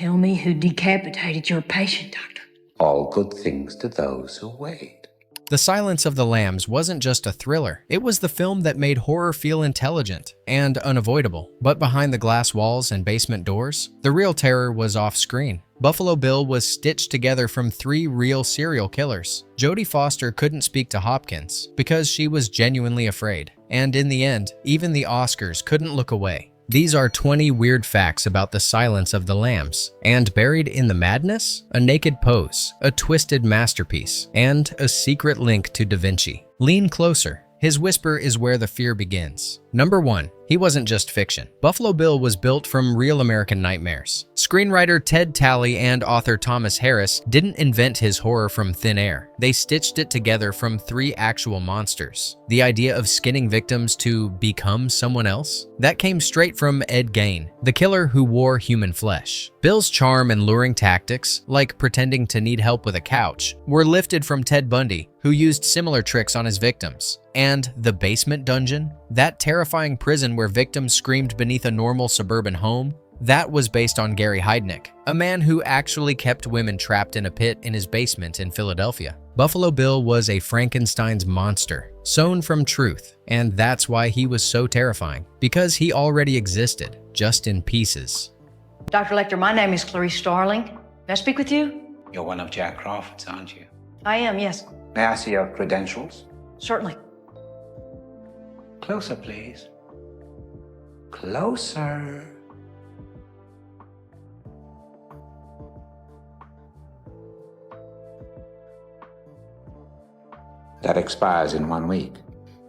Tell me who decapitated your patient, Doctor. All good things to those who wait. The Silence of the Lambs wasn't just a thriller. It was the film that made horror feel intelligent and unavoidable. But behind the glass walls and basement doors, the real terror was off-screen. Buffalo Bill was stitched together from 3 real serial killers. Jodie Foster couldn't speak to Hopkins because she was genuinely afraid. And in the end, even the Oscars couldn't look away. These are 20 weird facts about the Silence of the Lambs, and buried in the madness, a naked pose, a twisted masterpiece, and a secret link to Da Vinci. Lean closer. His whisper is where the fear begins. Number 1. He wasn't just fiction. Buffalo Bill was built from real American nightmares. Screenwriter Ted Talley and author Thomas Harris didn't invent his horror from thin air. They stitched it together from 3 actual monsters. The idea of skinning victims to become someone else? That came straight from Ed Gein, the killer who wore human flesh. Bill's charm and luring tactics, like pretending to need help with a couch, were lifted from Ted Bundy, who used similar tricks on his victims. And the basement dungeon? That terrifying prison where victims screamed beneath a normal suburban home? That was based on Gary Heidnik, a man who actually kept women trapped in a pit in his basement in Philadelphia. Buffalo Bill was a Frankenstein's monster, sewn from truth, and that's why he was so terrifying, because he already existed, just in pieces. Dr. Lectar, my name is Clarice Starling. May I speak with you? You're one of Jack Crawford's, aren't you? I am, yes. May I see your credentials? Certainly. Closer, please. Closer. That expires in 1 week.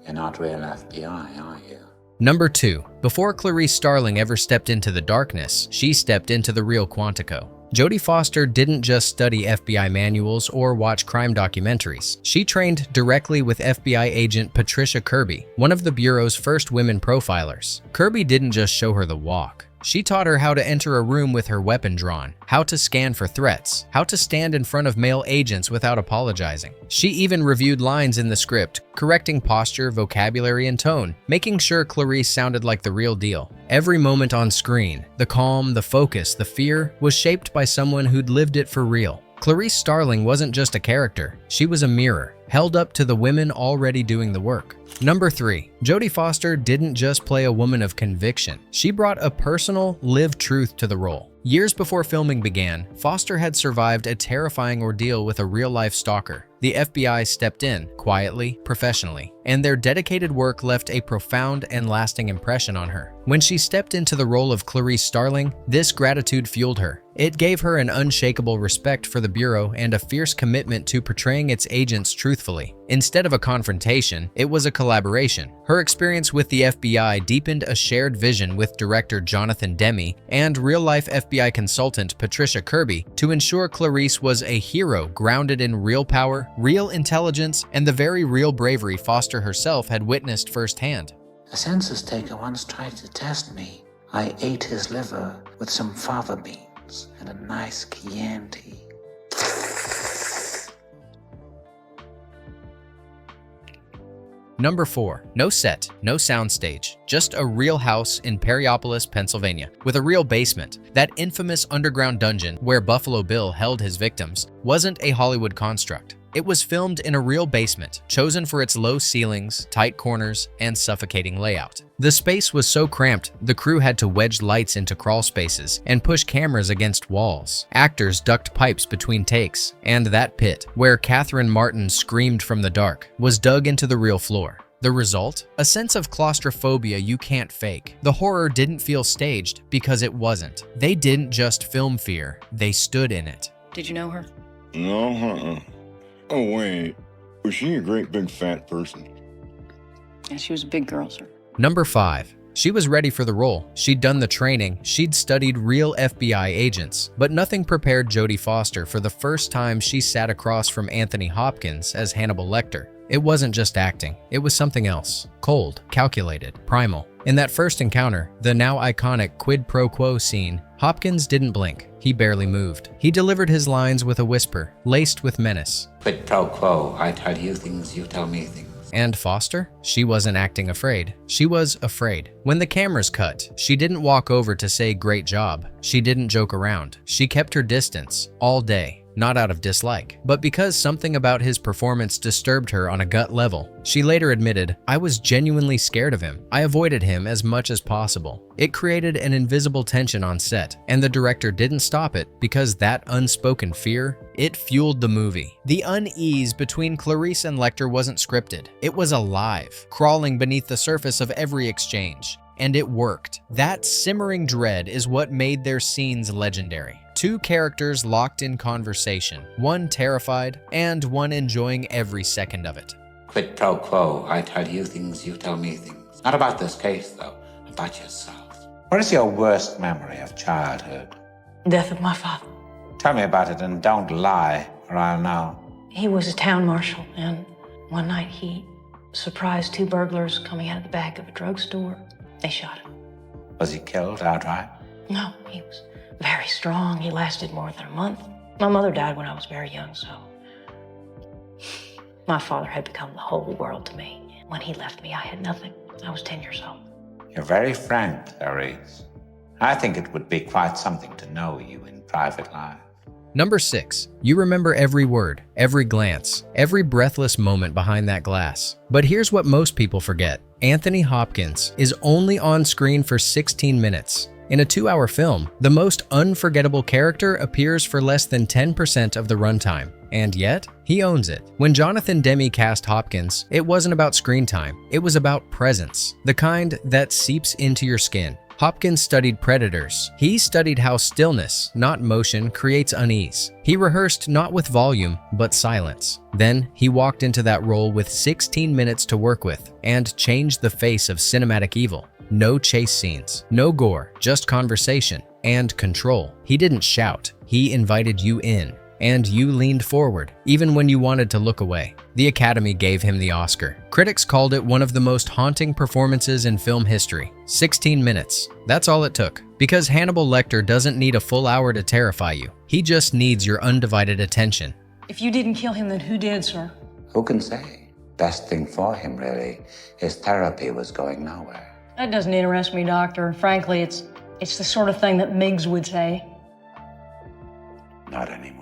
You're not real FBI, are you? Number 2. Before Clarice Starling ever stepped into the darkness, she stepped into the real Quantico. Jodie Foster didn't just study FBI manuals or watch crime documentaries. She trained directly with FBI agent Patricia Kirby, one of the Bureau's first women profilers. Kirby didn't just show her the walk. She taught her how to enter a room with her weapon drawn, how to scan for threats, how to stand in front of male agents without apologizing. She even reviewed lines in the script, correcting posture, vocabulary, and tone, making sure Clarice sounded like the real deal. Every moment on screen, the calm, the focus, the fear, was shaped by someone who'd lived it for real. Clarice Starling wasn't just a character, she was a mirror, held up to the women already doing the work. Number 3. Jodie Foster didn't just play a woman of conviction. She brought a personal, lived truth to the role. Years before filming began, Foster had survived a terrifying ordeal with a real-life stalker. The FBI stepped in, quietly, professionally, and their dedicated work left a profound and lasting impression on her. When she stepped into the role of Clarice Starling, this gratitude fueled her. It gave her an unshakable respect for the Bureau and a fierce commitment to portraying its agents truthfully. Instead of a confrontation, it was a collaboration. Her experience with the FBI deepened a shared vision with director Jonathan Demme and real-life FBI consultant Patricia Kirby to ensure Clarice was a hero grounded in real power, real intelligence, and the very real bravery Foster herself had witnessed firsthand. A census taker once tried to test me. I ate his liver with some fava beans and a nice Chianti. Number 4. No set, no soundstage, just a real house in Perryopolis, Pennsylvania, with a real basement. That infamous underground dungeon where Buffalo Bill held his victims wasn't a Hollywood construct. It was filmed in a real basement, chosen for its low ceilings, tight corners, and suffocating layout. The space was so cramped, the crew had to wedge lights into crawl spaces and push cameras against walls. Actors ducked pipes between takes, and that pit, where Catherine Martin screamed from the dark, was dug into the real floor. The result? A sense of claustrophobia you can't fake. The horror didn't feel staged because it wasn't. They didn't just film fear, they stood in it. Did you know her? No, Oh, wait. Was she a great big fat person? Yeah, she was a big girl, sir. Number 5. She was ready for the role. She'd done the training, she'd studied real FBI agents, but nothing prepared Jodie Foster for the first time she sat across from Anthony Hopkins as Hannibal Lectar. It wasn't just acting, it was something else. Cold, calculated, primal. In that first encounter, the now iconic quid pro quo scene, Hopkins didn't blink. He barely moved. He delivered his lines with a whisper, laced with menace. Quid pro quo. I tell you things, you tell me things. And Foster? She wasn't acting afraid. She was afraid. When the cameras cut, she didn't walk over to say great job. She didn't joke around. She kept her distance all day. Not out of dislike, but because something about his performance disturbed her on a gut level. She later admitted, "I was genuinely scared of him. I avoided him as much as possible." It created an invisible tension on set, and the director didn't stop it because that unspoken fear, it fueled the movie. The unease between Clarice and Lecter wasn't scripted. It was alive, crawling beneath the surface of every exchange. And it worked. That simmering dread is what made their scenes legendary. Two characters locked in conversation, one terrified and one enjoying every second of it. Quid pro quo. I tell you things, you tell me things. Not about this case, though. About yourself. What is your worst memory of childhood? Death of my father. Tell me about it and don't lie, or I'll know. He was a town marshal, and one night he surprised two burglars coming out of the back of a drugstore. They shot him. Was he killed outright? No, he was very strong. He lasted more than a month. My mother died when I was very young, so my father had become the whole world to me. When he left me, I had nothing. I was 10 years old. You're very frank, Clarice. I think it would be quite something to know you in private life. Number 6. You remember every word, every glance, every breathless moment behind that glass. But here's what most people forget. Anthony Hopkins is only on screen for 16 minutes. In a 2-hour film, the most unforgettable character appears for less than 10% of the runtime. And yet, he owns it. When Jonathan Demme cast Hopkins, it wasn't about screen time. It was about presence, the kind that seeps into your skin. Hopkins studied predators. He studied how stillness, not motion, creates unease. He rehearsed not with volume, but silence. Then, he walked into that role with 16 minutes to work with and changed the face of cinematic evil. No chase scenes, no gore, just conversation and control. He didn't shout. He invited you in. And you leaned forward, even when you wanted to look away. The Academy gave him the Oscar. Critics called it one of the most haunting performances in film history. 16 minutes. That's all it took. Because Hannibal Lectar doesn't need a full hour to terrify you. He just needs your undivided attention. If you didn't kill him, then who did, sir? Who can say? Best thing for him, really. His therapy was going nowhere. That doesn't interest me, Doctor. Frankly, it's the sort of thing that Miggs would say. Not anymore.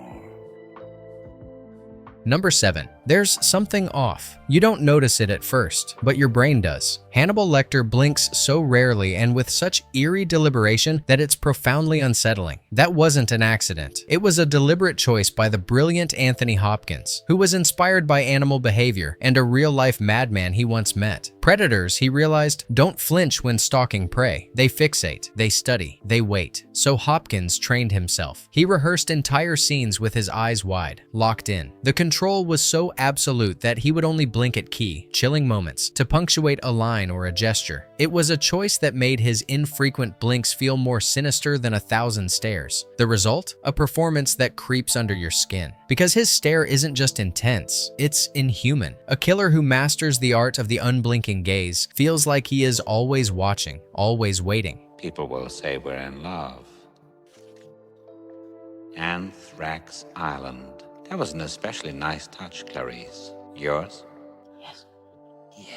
Number 7. There's something off. You don't notice it at first, but your brain does. Hannibal Lecter blinks so rarely and with such eerie deliberation that it's profoundly unsettling. That wasn't an accident. It was a deliberate choice by the brilliant Anthony Hopkins, who was inspired by animal behavior and a real-life madman he once met. Predators, he realized, don't flinch when stalking prey. They fixate, they study, they wait. So Hopkins trained himself. He rehearsed entire scenes with his eyes wide, locked in. The control was so absolute that he would only blink at key, chilling moments to punctuate a line or a gesture. It was a choice that made his infrequent blinks feel more sinister than 1,000 stares. The result? A performance that creeps under your skin. Because his stare isn't just intense, it's inhuman. A killer who masters the art of the unblinking gaze feels like he is always watching, always waiting. People will say we're in love. Anthrax Island. That was an especially nice touch, Clarice. Yours? Yes. Yeah.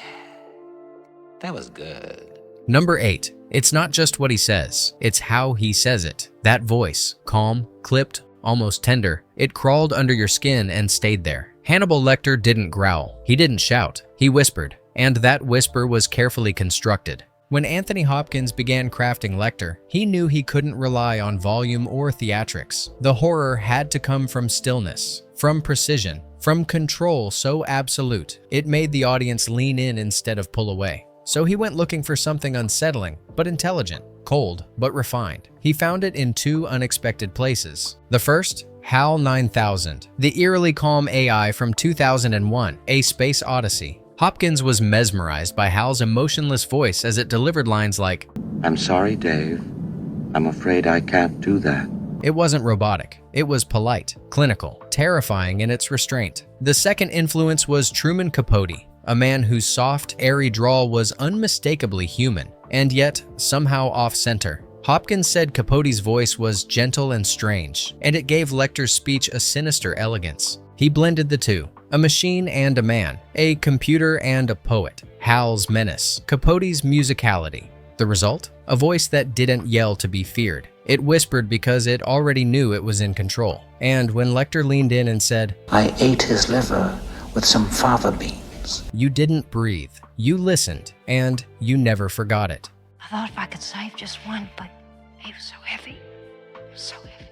That was good. Number 8. It's not just what he says, it's how he says it. That voice, calm, clipped, almost tender, it crawled under your skin and stayed there. Hannibal Lecter didn't growl. He didn't shout. He whispered. And that whisper was carefully constructed. When Anthony Hopkins began crafting Lecter, he knew he couldn't rely on volume or theatrics. The horror had to come from stillness, from precision, from control so absolute, it made the audience lean in instead of pull away. So he went looking for something unsettling, but intelligent, cold, but refined. He found it in 2 unexpected places. The first, HAL 9000, the eerily calm AI from 2001, A Space Odyssey. Hopkins was mesmerized by Hal's emotionless voice as it delivered lines like, "I'm sorry, Dave. I'm afraid I can't do that." It wasn't robotic. It was polite, clinical, terrifying in its restraint. The second influence was Truman Capote, a man whose soft, airy drawl was unmistakably human, and yet somehow off-center. Hopkins said Capote's voice was gentle and strange, and it gave Lecter's speech a sinister elegance. He blended the two, a machine and a man, a computer and a poet, Hal's menace, Capote's musicality. The result? A voice that didn't yell to be feared. It whispered because it already knew it was in control. And when Lectar leaned in and said, I ate his liver with some fava beans. you didn't breathe. You listened, and you never forgot it. I thought if I could save just one, but he was so heavy. It was so heavy.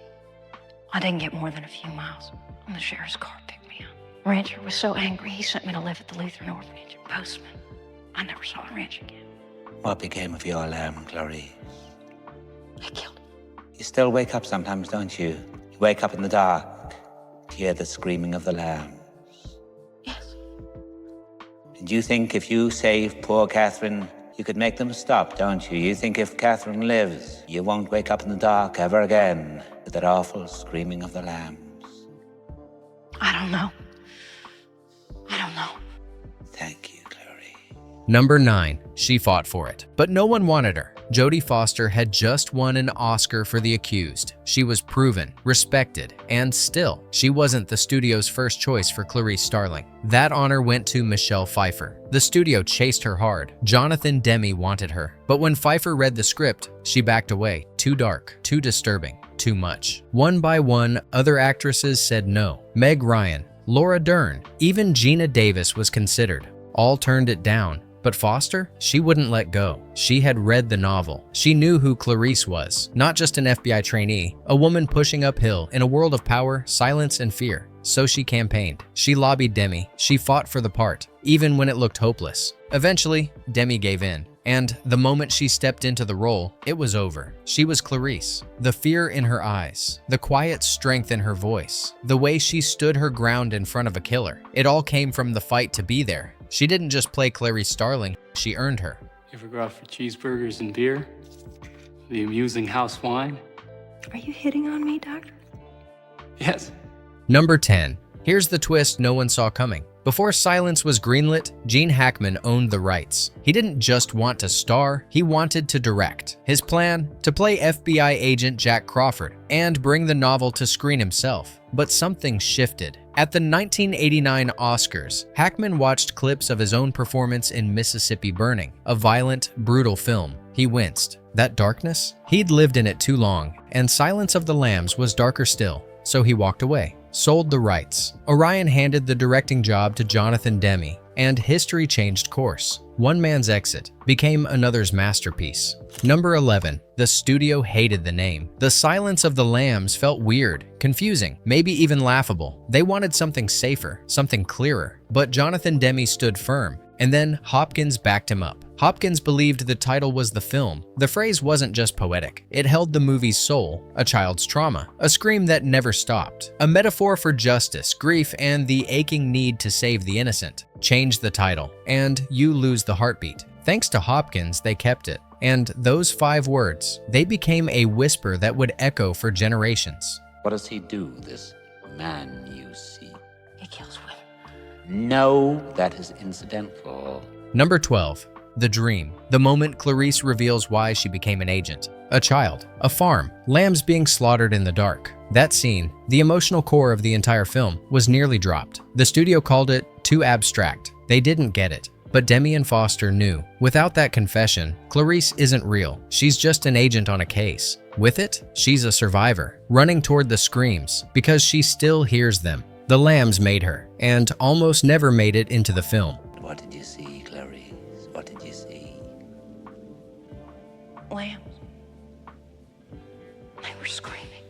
I didn't get more than a few miles when the sheriff's car picked me up. Rancher was so angry, he sent me to live at the Lutheran orphanage. Postman. I never saw a ranch again. What became of your lamb, Clarice? They killed him. You still wake up sometimes, don't you? You wake up in the dark to hear the screaming of the lambs. Yes. And you think if you save poor Catherine, you could make them stop, don't you? You think if Catherine lives, you won't wake up in the dark ever again with that awful screaming of the lambs. I don't know. I don't know. Thank you, Clarice. Number 9. She fought for it, but no one wanted her. Jodie Foster had just won an Oscar for The Accused. She was proven, respected, and still, she wasn't the studio's first choice for Clarice Starling. That honor went to Michelle Pfeiffer. The studio chased her hard. Jonathan Demme wanted her. But when Pfeiffer read the script, she backed away. Too dark, too disturbing, too much. One by one, other actresses said no. Meg Ryan, Laura Dern, even Gina Davis was considered. All turned it down. But Foster, she wouldn't let go. She had read the novel. She knew who Clarice was, not just an FBI trainee, a woman pushing uphill in a world of power, silence, and fear. So she campaigned. She lobbied Demme. She fought for the part, even when it looked hopeless. Eventually, Demme gave in. And the moment she stepped into the role, it was over. She was Clarice. The fear in her eyes, the quiet strength in her voice, the way she stood her ground in front of a killer. It all came from the fight to be there. She didn't just play Clarice Starling, she earned her. You ever go out for cheeseburgers and beer? The amusing house wine? Are you hitting on me, Doctor? Yes. Number 10. Here's the twist no one saw coming. Before Silence was greenlit, Gene Hackman owned the rights. He didn't just want to star, he wanted to direct. His plan? To play FBI agent Jack Crawford and bring the novel to screen himself. But something shifted. At the 1989 Oscars, Hackman watched clips of his own performance in Mississippi Burning, a violent, brutal film. He winced. That darkness? He'd lived in it too long, and Silence of the Lambs was darker still, so he walked away. Sold the rights. Orion handed the directing job to Jonathan Demme, and history changed course. One man's exit became another's masterpiece. Number 11. The studio hated the name. The Silence of the Lambs felt weird, confusing, maybe even laughable. They wanted something safer, something clearer. But Jonathan Demme stood firm, and then Hopkins backed him up. Hopkins believed the title was the film. The phrase wasn't just poetic. It held the movie's soul, a child's trauma, a scream that never stopped, a metaphor for justice, grief, and the aching need to save the innocent. Change the title, and you lose the heartbeat. Thanks to Hopkins, they kept it. And those 5 words, they became a whisper that would echo for generations. What does he do, this man you see? He kills women. No, that is incidental. Number 12. The dream. The moment Clarice reveals why she became an agent. A child, a farm, lambs being slaughtered in the dark. That scene, the emotional core of the entire film, was nearly dropped. The studio called it too abstract. They didn't get it. But Demme and Foster knew. Without that confession, Clarice isn't real. She's just an agent on a case. With it, she's a survivor, running toward the screams, because she still hears them. The lambs made her, and almost never made it into the film. What did you see, Clarice? What did you see? Lambs. They were screaming.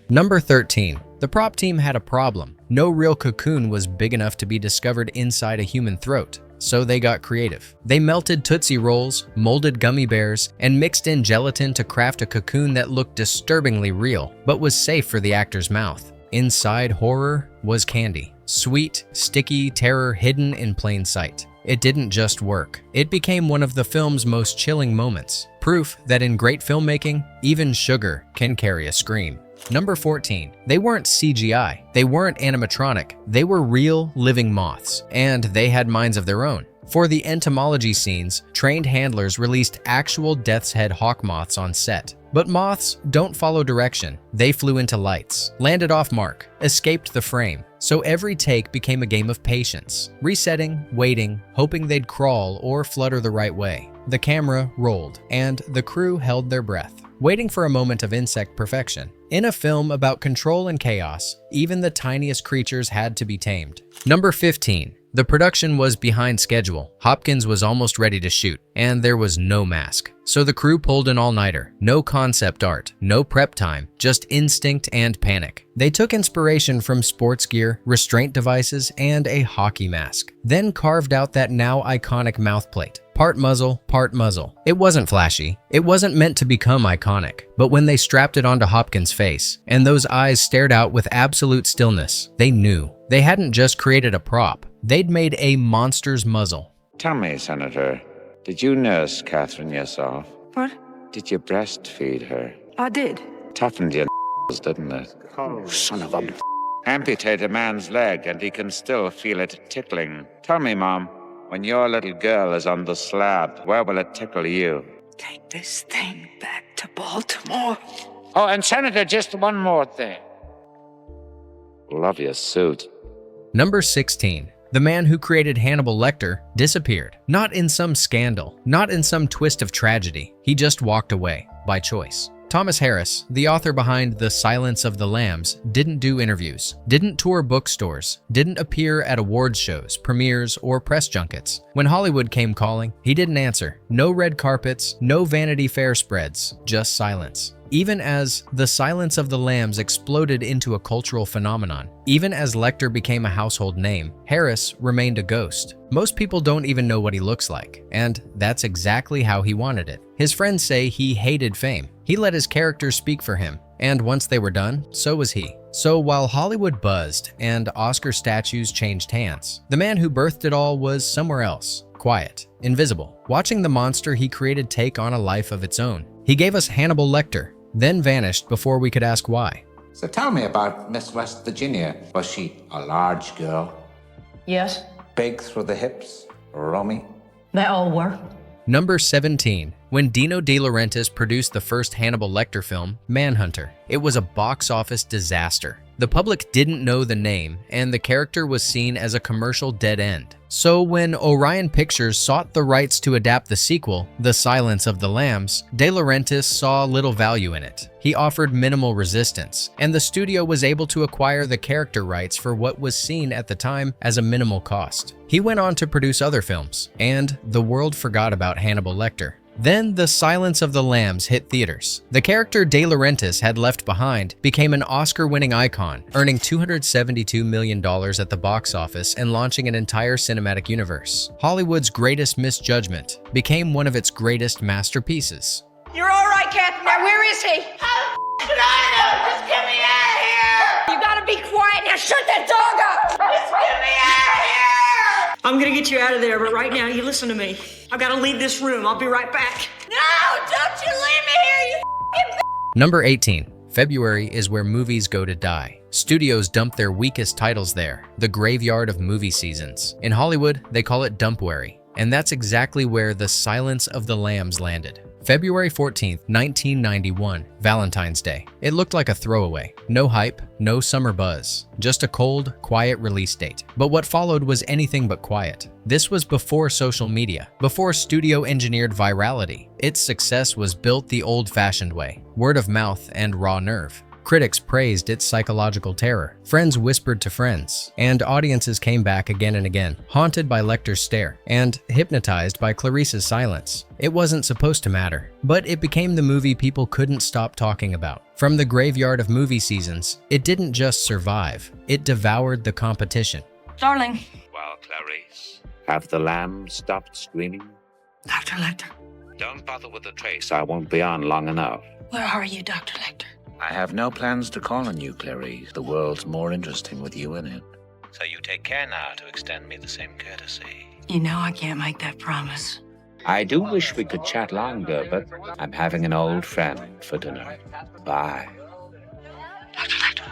Number 13. The prop team had a problem. No real cocoon was big enough to be discovered inside a human throat, so they got creative. They melted Tootsie Rolls, molded gummy bears, and mixed in gelatin to craft a cocoon that looked disturbingly real, but was safe for the actor's mouth. Inside horror was candy. Sweet, sticky terror hidden in plain sight. It didn't just work. It became one of the film's most chilling moments. Proof that in great filmmaking, even sugar can carry a scream. Number 14. They weren't CGI. They weren't animatronic. They were real, living moths, and they had minds of their own. For the entomology scenes, trained handlers released actual death's head hawk moths on set. But moths don't follow direction. They flew into lights, landed off mark, escaped the frame. So every take became a game of patience, resetting, waiting, hoping they'd crawl or flutter the right way. The camera rolled, and the crew held their breath, waiting for a moment of insect perfection. In a film about control and chaos, even the tiniest creatures had to be tamed. Number 15. The production was behind schedule. Hopkins was almost ready to shoot, and there was no mask. So the crew pulled an all-nighter. No concept art, no prep time, just instinct and panic. They took inspiration from sports gear, restraint devices, and a hockey mask. Then carved out that now iconic mouthplate. Part muzzle, part muzzle. It wasn't flashy. It wasn't meant to become iconic. But when they strapped it onto Hopkins' face, and those eyes stared out with absolute stillness, they knew. They hadn't just created a prop. They'd made a monster's muzzle. Tell me, Senator, did you nurse Catherine yourself? What? Did you breastfeed her? I did. Toughened your didn't it? Oh, son of a... Amputate a man's leg and he can still feel it tickling. Tell me, Mom, when your little girl is on the slab, where will it tickle you? Take this thing back to Baltimore. Oh, and Senator, just one more thing. Love your suit. Number 16. The man who created Hannibal Lectar disappeared. Not in some scandal, not in some twist of tragedy. He just walked away, by choice. Thomas Harris, the author behind The Silence of the Lambs, didn't do interviews, didn't tour bookstores, didn't appear at awards shows, premieres, or press junkets. When Hollywood came calling, he didn't answer. No red carpets, no Vanity Fair spreads, just silence. Even as The Silence of the Lambs exploded into a cultural phenomenon, even as Lecter became a household name, Harris remained a ghost. Most people don't even know what he looks like, and that's exactly how he wanted it. His friends say he hated fame. He let his characters speak for him, and once they were done, so was he. So while Hollywood buzzed and Oscar statues changed hands, the man who birthed it all was somewhere else, quiet, invisible, watching the monster he created take on a life of its own. He gave us Hannibal Lectar, then vanished before we could ask why. So tell me about Miss West Virginia. Was she a large girl? Yes, Big through the hips? Rummy? they all were. Number 17. When Dino De Laurentiis produced the first Hannibal Lecter film, Manhunter, it was a box office disaster. The public didn't know the name, and the character was seen as a commercial dead end. So when Orion Pictures sought the rights to adapt the sequel, The Silence of the Lambs, De Laurentiis saw little value in it. He offered minimal resistance, and the studio was able to acquire the character rights for what was seen at the time as a minimal cost. He went on to produce other films, and the world forgot about Hannibal Lecter. Then The Silence of the Lambs hit theaters. The character De Laurentiis had left behind became an Oscar-winning icon, earning $272 million at the box office and launching an entire cinematic universe. Hollywood's greatest misjudgment became one of its greatest masterpieces. You're all right, Captain. Now, where is he? How should I know? Just get me out of here! You gotta be quiet. Now shut that dog up! Just get me out of here! I'm gonna get you out of there, but right now, you listen to me. I've gotta leave this room. I'll be right back. No! Don't you leave me here, you f***ing Number 18. February is where movies go to die. Studios dump their weakest titles there, the graveyard of movie seasons. In Hollywood, they call it Dumpuary. And that's exactly where The Silence of the Lambs landed. February 14th, 1991, Valentine's Day. It looked like a throwaway. No hype, no summer buzz, just a cold, quiet release date. But what followed was anything but quiet. This was before social media, before studio-engineered virality. Its success was built the old-fashioned way, word of mouth and raw nerve. Critics praised its psychological terror. Friends whispered to friends, and audiences came back again and again, haunted by Lecter's stare and hypnotized by Clarice's silence. It wasn't supposed to matter, but it became the movie people couldn't stop talking about. From the graveyard of movie seasons, it didn't just survive, it devoured the competition. Starling. Well, Clarice, have the lambs stopped screaming? Dr. Lecter. Don't bother with the trace. I won't be on long enough. Where are you, Dr. Lecter? I have no plans to call on you, Clarice. The world's more interesting with you in it. So you take care now to extend me the same courtesy. You know I can't make that promise. I do wish we could chat longer, but I'm having an old friend for dinner. Bye. Dr. Lecter.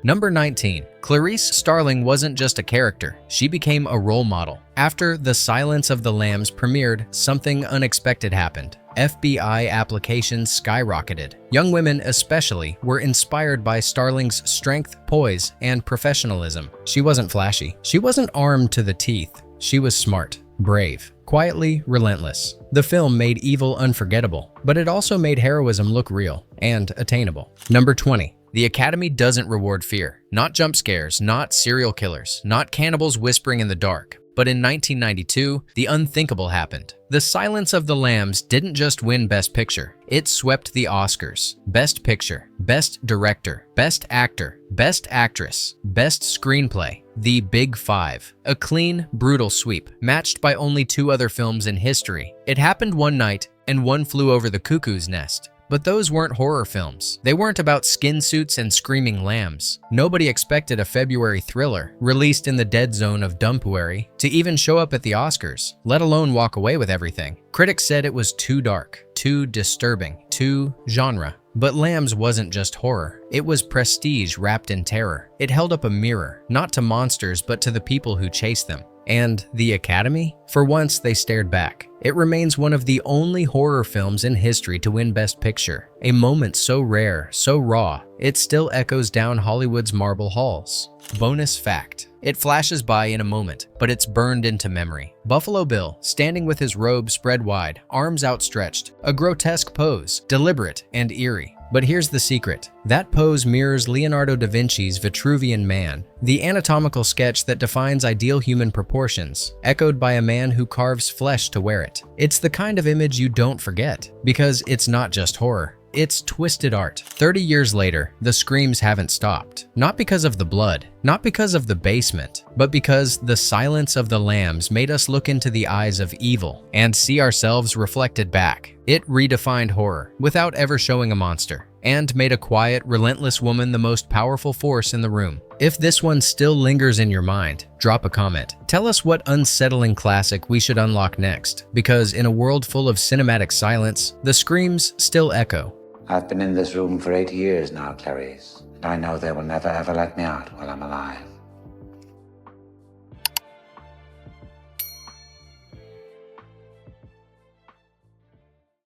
Number 19. Clarice Starling wasn't just a character, she became a role model. After The Silence of the Lambs premiered, something unexpected happened. FBI applications skyrocketed. Young women especially were inspired by Starling's strength, poise, and professionalism. She wasn't flashy. She wasn't armed to the teeth. She was smart, brave, quietly relentless. The film made evil unforgettable, but it also made heroism look real and attainable. Number 20. The Academy doesn't reward fear. Not jump scares, not serial killers, not cannibals whispering in the dark. But in 1992, the unthinkable happened. The Silence of the Lambs didn't just win Best Picture. It swept the Oscars. Best Picture, Best Director, Best Actor, Best Actress, Best Screenplay. The Big Five. A clean, brutal sweep, matched by only 2 other films in history. It happened one night, and One Flew Over the Cuckoo's Nest. But those weren't horror films. They weren't about skin suits and screaming lambs. Nobody expected a February thriller, released in the dead zone of Dumpuary, to even show up at the Oscars, let alone walk away with everything. Critics said it was too dark, too disturbing, too genre. But Lambs wasn't just horror. It was prestige wrapped in terror. It held up a mirror, not to monsters, but to the people who chased them. And the Academy? For once, they stared back. It remains one of the only horror films in history to win Best Picture. A moment so rare, so raw, it still echoes down Hollywood's marble halls. Bonus fact. It flashes by in a moment, but it's burned into memory. Buffalo Bill, standing with his robe spread wide, arms outstretched, a grotesque pose, deliberate and eerie. But here's the secret. That pose mirrors Leonardo da Vinci's Vitruvian Man, the anatomical sketch that defines ideal human proportions, echoed by a man who carves flesh to wear it. It's the kind of image you don't forget, because it's not just horror. It's twisted art. 30 years later, the screams haven't stopped. Not because of the blood, not because of the basement, but because The Silence of the Lambs made us look into the eyes of evil and see ourselves reflected back. It redefined horror without ever showing a monster, and made a quiet, relentless woman the most powerful force in the room. If this one still lingers in your mind, drop a comment. Tell us what unsettling classic we should unlock next, because in a world full of cinematic silence, the screams still echo. I've been in this room for 8 years now, Clarice, and I know they will never ever let me out while I'm alive.